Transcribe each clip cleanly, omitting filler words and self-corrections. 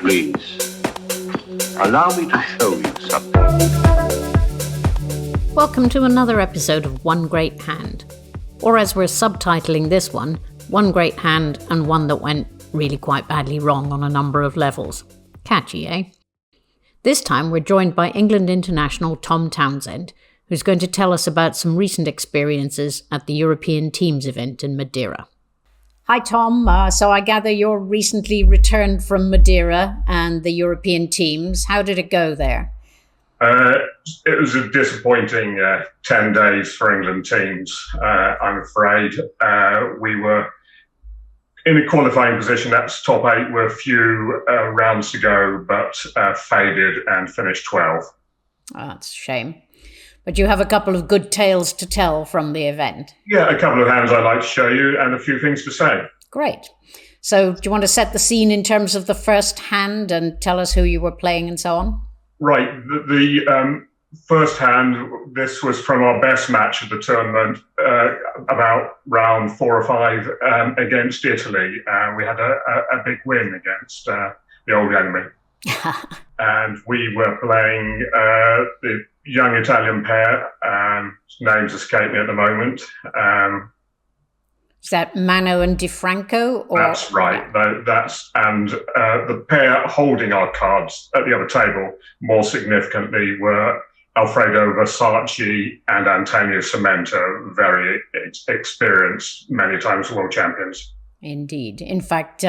please, allow me to show you something. Welcome to another episode of One Great Hand. Or as we're subtitling this one, One Great Hand and one that went really quite badly wrong on a number of levels. Catchy, eh? This time we're joined by England international Tom Townsend, who's going to tell us about some recent experiences at the European Teams event in Madeira. Hi Tom, so I gather you're recently returned from Madeira and the European Teams. How did it go there? It was a disappointing 10 days for England teams, I'm afraid. We were in a qualifying position. That's top 8 with a few rounds to go, but faded and finished 12. Oh, that's a shame. But you have a couple of good tales to tell from the event. Yeah, a couple of hands I'd like to show you and a few things to say. Great. So do you want to set the scene in terms of the first hand and tell us who you were playing and so on? Right. The first hand, this was from our best match of the tournament, about round 4 or 5 against Italy. We had a big win against the old enemy. And we were playing the young Italian pair, names escape me at the moment. Is that Mano and DiFranco? Or? That's right. And the pair holding our cards at the other table, more significantly, were Alfredo Versace and Antonio Cimento, very experienced, many times world champions. Indeed. In fact,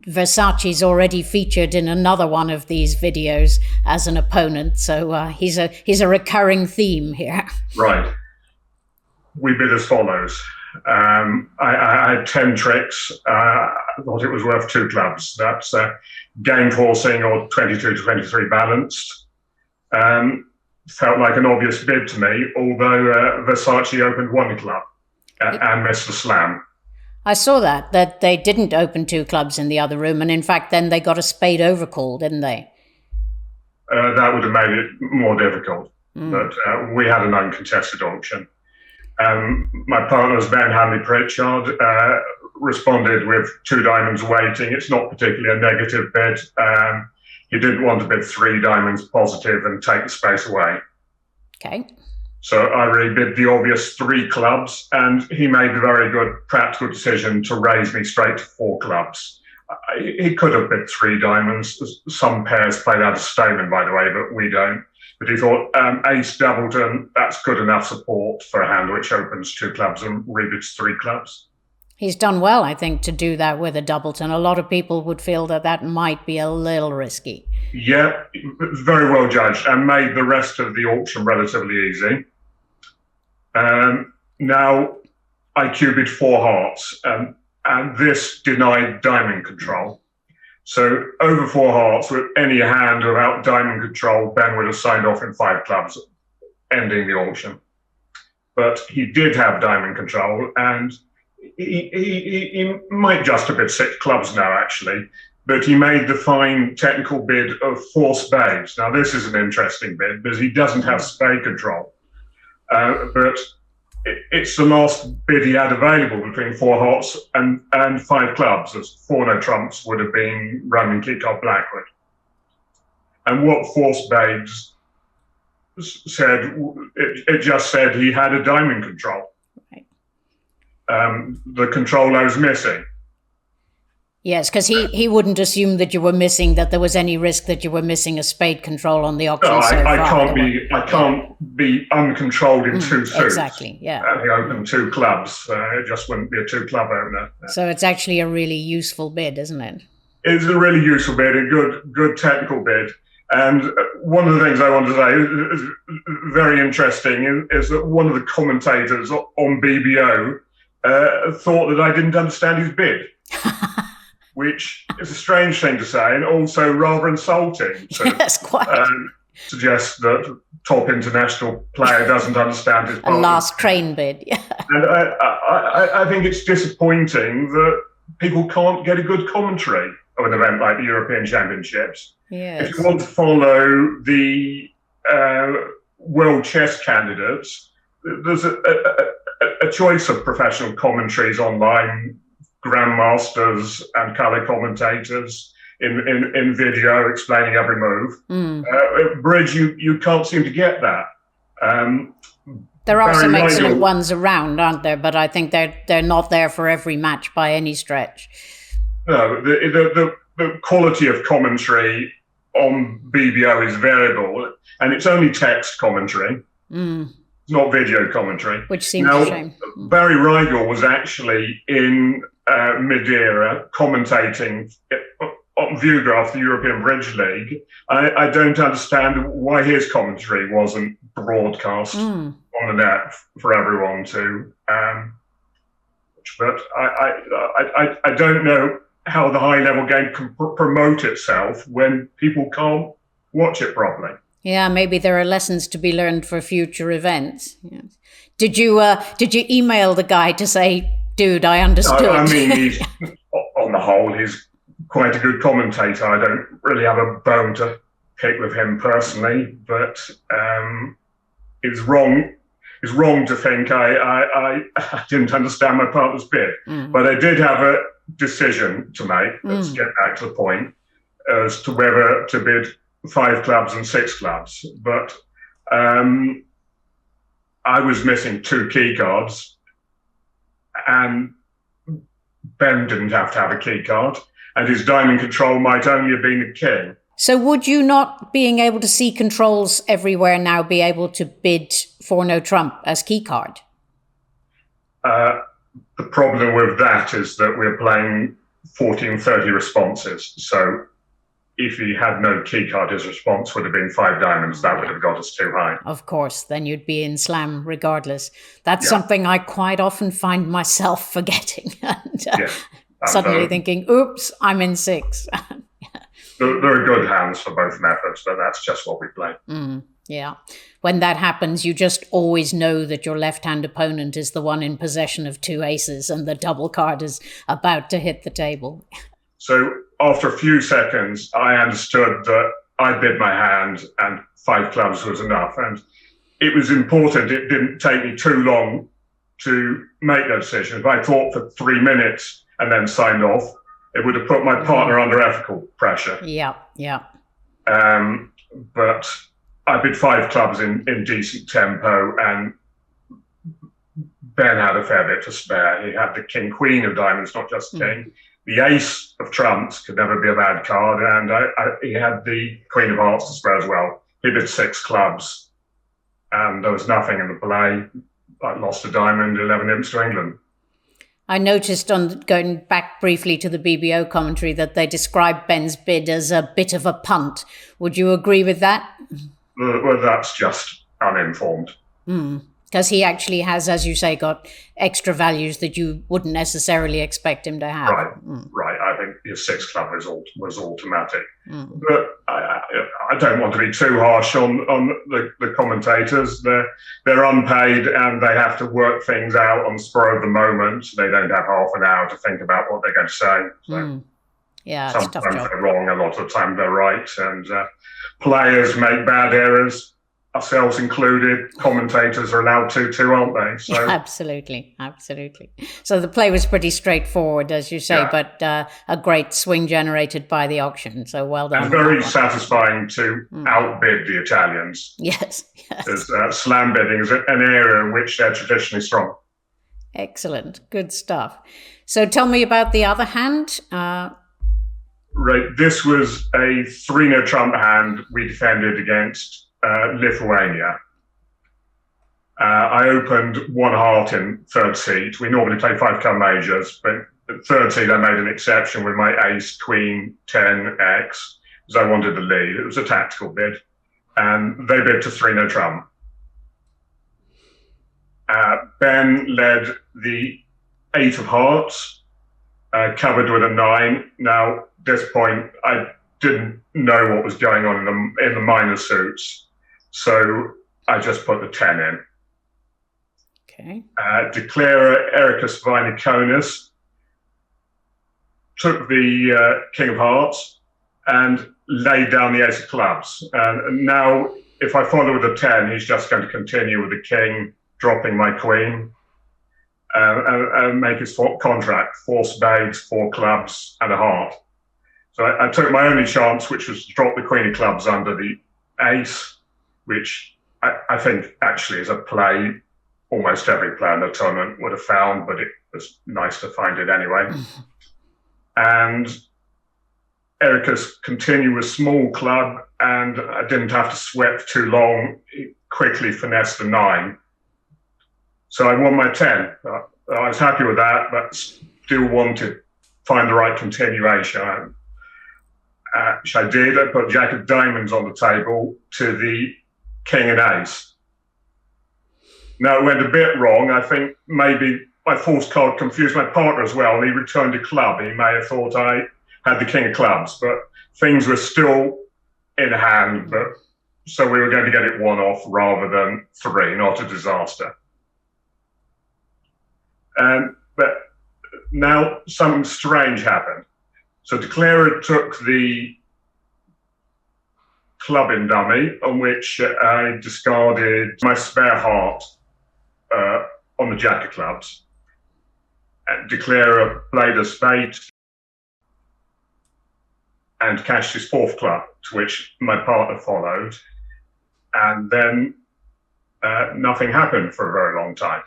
Versace's already featured in another one of these videos as an opponent, so he's a recurring theme here. Right. We bid as follows. I had 10 tricks. I thought it was worth 2 clubs. That's game forcing or 22 to 23 balanced. Felt like an obvious bid to me, although Versace opened 1 club and missed the slam. I saw that they didn't open 2 clubs in the other room, and in fact then they got a spade overcall, didn't they? That would have made it more difficult, but we had an uncontested auction. My partner's Ben Hanley Pritchard responded with 2 diamonds waiting. It's not particularly a negative bid. He didn't want to bid 3 diamonds positive and take the space away. Okay. So I really bid the obvious 3 clubs, and he made the very good practical decision to raise me straight to 4 clubs. He could have bid 3 diamonds. Some pairs played out of Stayman, by the way, but we don't. But he thought, ace Doubleton, that's good enough support for a hand which opens 2 clubs and rebids 3 clubs. He's done well, I think, to do that with a Doubleton. A lot of people would feel that might be a little risky. Yeah, very well judged, and made the rest of the auction relatively easy. Now, I cubed 4 hearts, and this denied diamond control. So over 4 hearts, with any hand without diamond control, Ben would have signed off in 5 clubs, ending the auction. But he did have diamond control, and he might just have bid 6 clubs now, actually. But he made the fine technical bid of 4 spades. Now, this is an interesting bid because he doesn't have spade control. But it's the last bid he had available between 4 hearts and 5 clubs, as 4 no trumps would have been running key card Blackwood. And what 4 spades said, it just said he had a diamond control. Right. The controller was missing. Yes, because he wouldn't assume that you were missing, that there was any risk that you were missing a spade control on the auction. No, so I far. can't be uncontrolled in 2 suits. Exactly, yeah. He opened 2 clubs. It just wouldn't be a 2 club owner. So it's actually a really useful bid, isn't it? It's a really useful bid, a good technical bid. And one of the things I want to say is very interesting is that one of the commentators on BBO thought that I didn't understand his bid. Which is a strange thing to say and also rather insulting. Yes, quite. Suggests that top international player doesn't understand his partner. A last train bid, yeah. And I think it's disappointing that people can't get a good commentary of an event like the European Championships. Yes. If you want to follow the world chess candidates, there's a choice of professional commentaries online, grandmasters and colour commentators. in video explaining every move. Bridge, you can't seem to get that. There are some Barry excellent Nigel- ones around, aren't there? But I think they're not there for every match by any stretch. No, the quality of commentary on BBO is variable, and it's only text commentary. It's not video commentary. Which seems a shame. Barry Rigel was actually in Madeira commentating on Viewgraph, the European Bridge League. I don't understand why his commentary wasn't broadcast on the net for everyone to. But I don't know how the high-level game can promote itself when people can't watch it properly. Yeah, maybe there are lessons to be learned for future events. Yes. Did you email the guy to say, dude, I understood? No, I mean, he's, on the whole, he's quite a good commentator. I don't really have a bone to pick with him personally, but it's wrong. It's wrong to think I didn't understand my partner's bid, but I did have a decision to make. Let's get back to the point as to whether to bid 5 clubs and 6 clubs. But I was missing 2 key cards, and Ben didn't have to have a key card, and his diamond control might only have been the king. So would you not, being able to see controls everywhere now, be able to bid for no trump as key card? The problem with that is that we're playing 1430 responses. So if he had no key card, his response would have been 5 diamonds. That would have got us too high. Of course, then you'd be in slam regardless. That's something I quite often find myself forgetting. And suddenly thinking, oops, I'm in 6. There are good hands for both methods, but that's just what we play. Yeah. When that happens, you just always know that your left-hand opponent is the one in possession of 2 aces and the double card is about to hit the table. So after a few seconds, I understood that I bid my hand and 5 clubs was enough. And it was important. It didn't take me too long to make that decision. If I thought for 3 minutes and then signed off, it would have put my partner under ethical pressure. Yeah. But I bid 5 clubs in decent tempo, and Ben had a fair bit to spare. He had the king, queen of diamonds, not just king. The ace of trumps could never be a bad card, and he had the queen of hearts to spare as well. He bid 6 clubs, and there was nothing in the play. I lost a diamond, 11 imps to England. I noticed, on going back briefly to the BBO commentary, that they described Ben's bid as a bit of a punt. Would you agree with that? Well, that's just uninformed. Because he actually has, as you say, got extra values that you wouldn't necessarily expect him to have. Right. I think his 6 club was automatic. But I don't want to be too harsh on the commentators. They're unpaid and they have to work things out on the spur of the moment. They don't have half an hour to think about what they're going to say. So yeah, it's a tough sometimes job. they're wrong, a lot of the time they're right. And players make bad errors, ourselves included. Commentators are allowed to too, aren't they? So Absolutely. So the play was pretty straightforward, as you say, but a great swing generated by the auction. So well done. And very satisfying to outbid the Italians. Yes. Because slam bidding is an area in which they're traditionally strong. Excellent. Good stuff. So tell me about the other hand. Right. This was a 3-no trump hand we defended against Lithuania. I opened 1 heart in 3rd seat. We normally play 5-card majors, but at 3rd seat I made an exception with my ace, queen, 10, X, because I wanted the lead. It was a tactical bid. And they bid to 3-no trump. Ben led the 8 of hearts, covered with a 9. Now, at this point, I didn't know what was going on in the minor suits, so I just put the 10 in. Okay. Declarer Ericus Viniconus took the king of hearts and laid down the ace of clubs. And now, if I follow with a 10, he's just going to continue with the king, dropping my queen, and make his contract 4 spades, 4 clubs, and a heart. So I took my only chance, which was to drop the queen of clubs under the ace, which I think actually is a play almost every player in the tournament would have found, but it was nice to find it anyway. And Erica's continued with small club, and I didn't have to sweat for too long. He quickly finessed the 9. So I won my 10. I was happy with that, but still wanted to find the right continuation. Which I did. I put Jack of Diamonds on the table to the King and Ace. Now, it went a bit wrong. I think maybe my forced card confused my partner as well. He returned a club. He may have thought I had the King of Clubs, but things were still in hand. But so we were going to get it 1 off rather than 3, not a disaster. But now something strange happened. So Declarer took the club in dummy, on which I discarded my spare heart on the Jack of Clubs. And Declarer played a spade and cashed his 4th club, to which my partner followed. And then nothing happened for a very long time.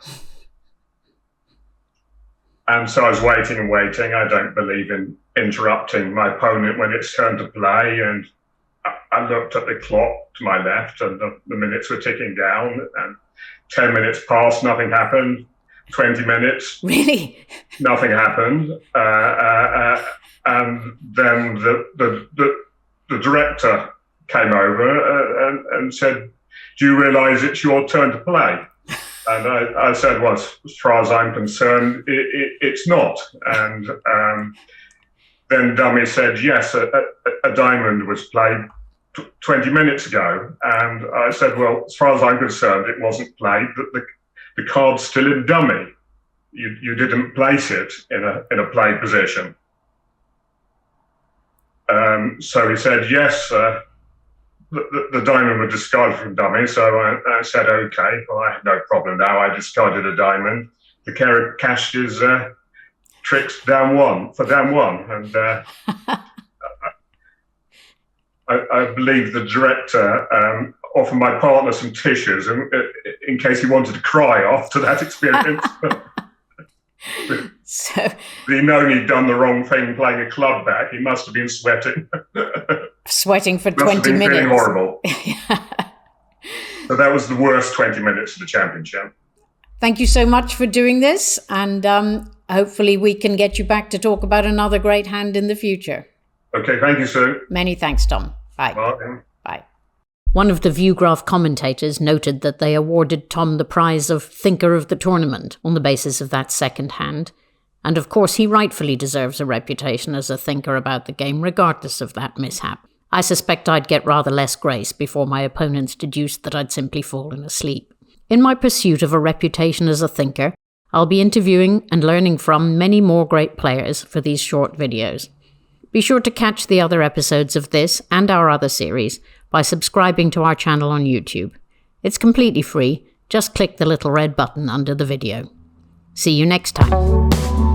And so I was waiting and waiting. I don't believe in interrupting my opponent when it's turn to play. And I looked at the clock to my left, and the minutes were ticking down. And 10 minutes passed, nothing happened. 20 minutes, Really? nothing happened. And then the director came over and said, "Do you realise it's your turn to play?" And I said, "Well, as far as I'm concerned, it's not." And then Dummy said, "Yes, a diamond was played 20 minutes ago." And I said, "Well, as far as I'm concerned, it wasn't played. The card's still in dummy. You didn't place it in a played position." So he said, "Yes, the diamond was discarded from dummy." So I said, "Okay, well, I have no problem now. I discarded a diamond. The carer cashed his tricks down 1 for down 1." And I believe the director offered my partner some tissues in case he wanted to cry after that experience. So, he known he'd done the wrong thing playing a club back. He must have been sweating. sweating for Must have 20 been minutes. feeling horrible. So that was the worst 20 minutes of the championship. Thank you so much for doing this, and hopefully we can get you back to talk about another great hand in the future. Okay, thank you, Sue. Many thanks, Tom. Bye. Bye. Bye. One of the ViewGraph commentators noted that they awarded Tom the prize of Thinker of the Tournament on the basis of that second hand, and of course he rightfully deserves a reputation as a thinker about the game regardless of that mishap. I suspect I'd get rather less grace before my opponents deduced that I'd simply fallen asleep. In my pursuit of a reputation as a thinker, I'll be interviewing and learning from many more great players for these short videos. Be sure to catch the other episodes of this and our other series by subscribing to our channel on YouTube. It's completely free, just click the little red button under the video. See you next time.